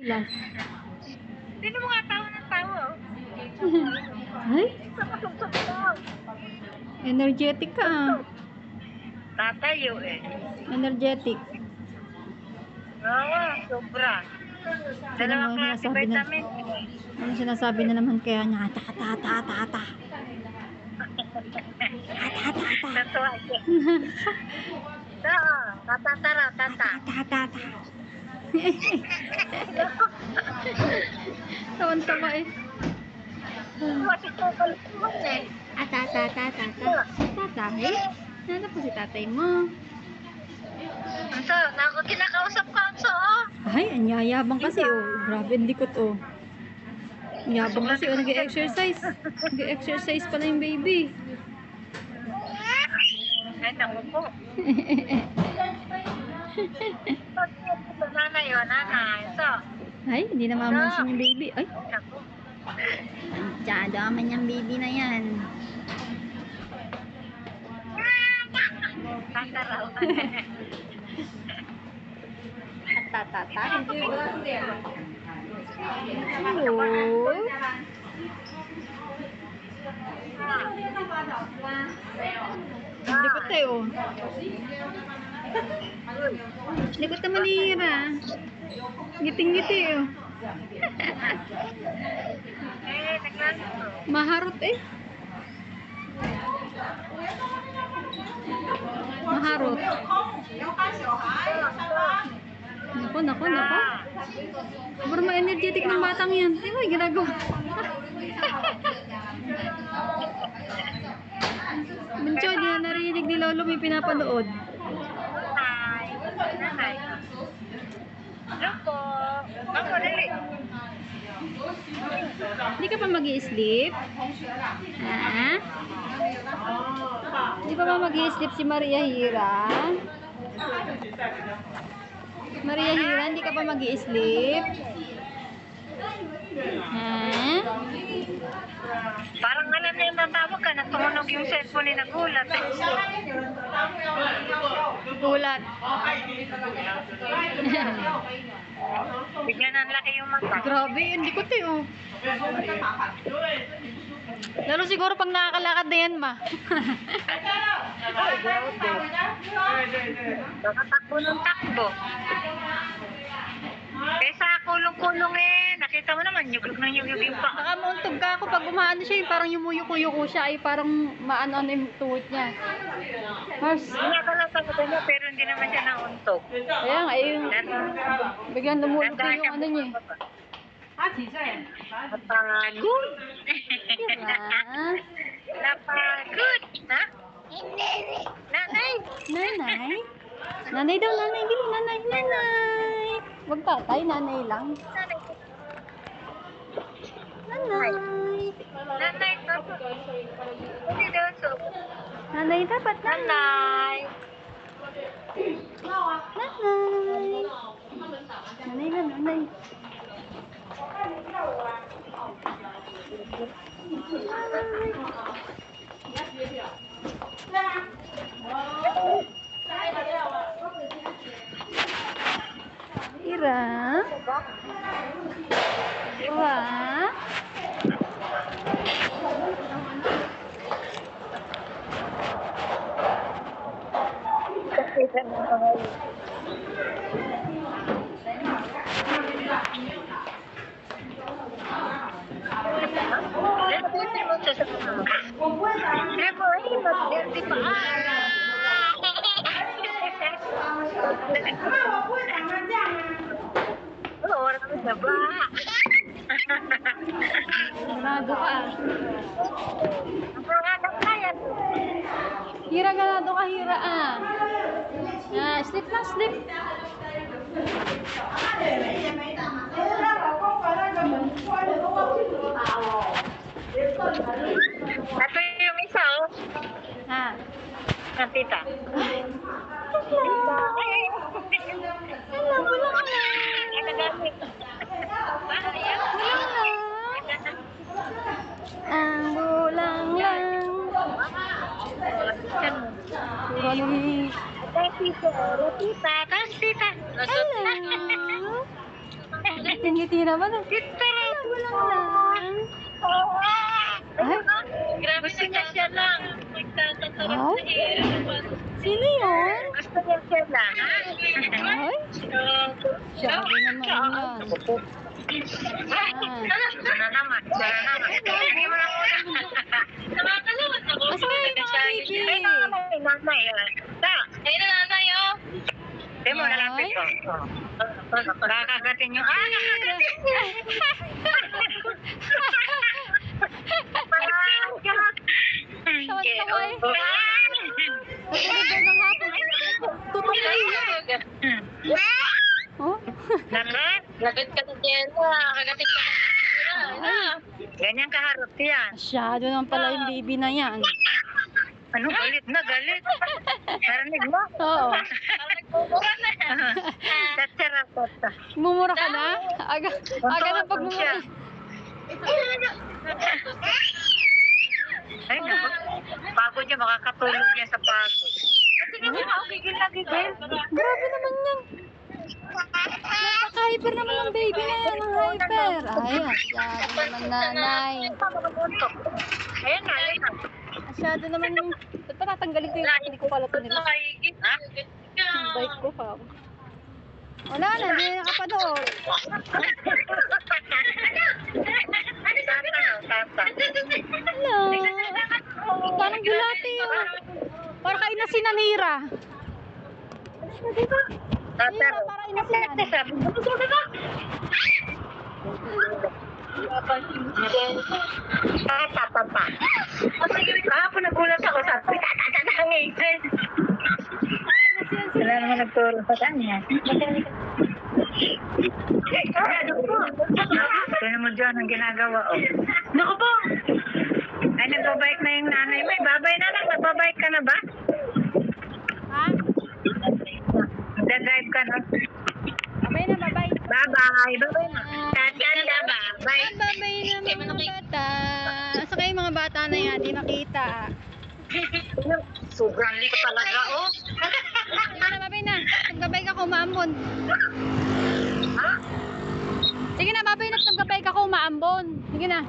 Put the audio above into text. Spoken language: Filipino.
Last. Sino mo nga tawa ng tawa? Ay, Sapasok mo. energetic ka ah. Tatayo eh. Energetic. Oo, sobra. Dalawang Ano klase sinasabi na? vitamin. Ano sinasabi na naman kaya niya? Ata, ata, ata, ata, ata. Ata, ata, ata. Tatawa siya. Oo, tatatara, tata. Ata, ata, ata. Tawan-tawa eh. Kasi kukulit mo eh. Ata, ata, ata, ata, ata. Tatay? Nana po si tatay mo. So, kinakausap ko ang so, oh. Ay, anyayabang kasi oh. Grabe, ang likot oh. Yabang kasi oh, nag-exercise. Nag-exercise pala yung baby. Ay, naku po. Nanay, oh, nanay. So, Ay, hindi na mamusin yung baby. Ay, naku. masyado naman yung baby na yan. Tataraw. Tatata. Hello. Likot tayo oh. Likot na manira. Ngiting-ngiti oh. Eh, naglalaro. Maharot eh. Maharot. Nako, nako, nako. Sobrang ma-energetic ng batang yan. Ay, may ginagawa. Buncho, di na narinig ni Lolo may pinapanood. Nanay. Nanay. Hello po. Ako, dali. Hindi ka pa mag-i-sleep? Ah? Hindi pa ba mag-i-sleep si Maria Hira? Maria Hira, hindi ka pa mag-i-sleep? Ha? Parang alam niya yung tatawag ka, natumunog yung cellphone ni nagulat. Gulat. Bigyan ang laki yung mata. Grabe, hindi ko tayo. Lalo siguro pag nakakalakad na yan, ma. Nakatakbo ng takbo. Kesa kulong-kulong eh. Nakita mo naman, yuglog ng yuglog yung pa. Nakamauntog ka ako pag umaano siya, yung parang yumuyuko-yuko siya, ay parang maano-ano yung tuhod niya. Mars, Nakala sa mata niya, pero hindi naman siya nauntog. kaya nga, yung biglang lumulog Nandaan yung siya ano niya. Napagod. Kira. Napagod. Ha? Nanay. Nanay? Nanay daw, nanay. Dili, nanay, nanay. Wag tatay, nanay lang. Nanay. Nanay. Nanay. Hindi daw so. Nanay dapat, nanay. Nanay. Nanay. Nanay lang, nanay. Ira? Ira? Ganado ka. Hira, ganado ka, hira ah. Ah, sleep lang, sleep. Ito yung isa, oh. Ha? Ah, tita. Hello. Hello, wala ka na. Ang bulang lang. Galing. Tita. Tita. Hello. Ngiti naman. Wala lang. Ay, Grabe na siya lang. Nagtatawa Wow. Sino yun? Gusto niya siya lang. Ay, sabi naman yan. Sana naman. Hindi mo na muna. Nakakalawat ako. Asa yung mga baby? Ay, nanay. Ay, nanay, oh. Hindi mo, nalapit ko. Nakakagatin yung... Tawa-tawa eh. Nagkakagay ng hapon. Tutok na yun. Oh? Lagat ka na dyan. Kagatin ka na. Ganyan kaharap yan. Masyado naman pala yung baby na yan. Ano, galit na, galit. Narinig mo? Oo. Nagmumura na. Tatsarap. Mumura ka na? Aga ng pagmumura. Ay, naku. Pagod niya, makakatulog niya sa pagod. Tingnan mo, gigil na gigil. Grabe naman yan. Napaka-hyper naman ng baby na yan. Ang hyper. Ay, masyado naman nanay. Ayan na, ayan na. Masyado naman yung... Ba't pa tatanggalin ko yung... Hindi ko pala ito nila. Ha? Yung bike ko pa. Wala na, hindi na nakapadoon. Hello. Parang bulati yun. Parang kain na sinanira. Nira, parang inasinan. Kahapon nagulat ako, sabi, tatatangin. Wala naman nagturo sa kanya. Tignan mo dyan ang ginagawa. Oh. Naku po! Ay, nagbabike na yung nanay mo. Babay na lang. Nagbabike ka na ba? Ha? Nagdadrive ka na. Babay na, babay. Bye-bye. Bye-bye na. Tatanda ba? Bye. Babay na mga bata. Asa kayo mga bata na yan? Di makita. Sobrang lik talaga, oh. Babay na, babay na. Naggabay ka, kumaambon. Ha? Sige na, babay na. Naggabay ka, kumaambon. Sige na.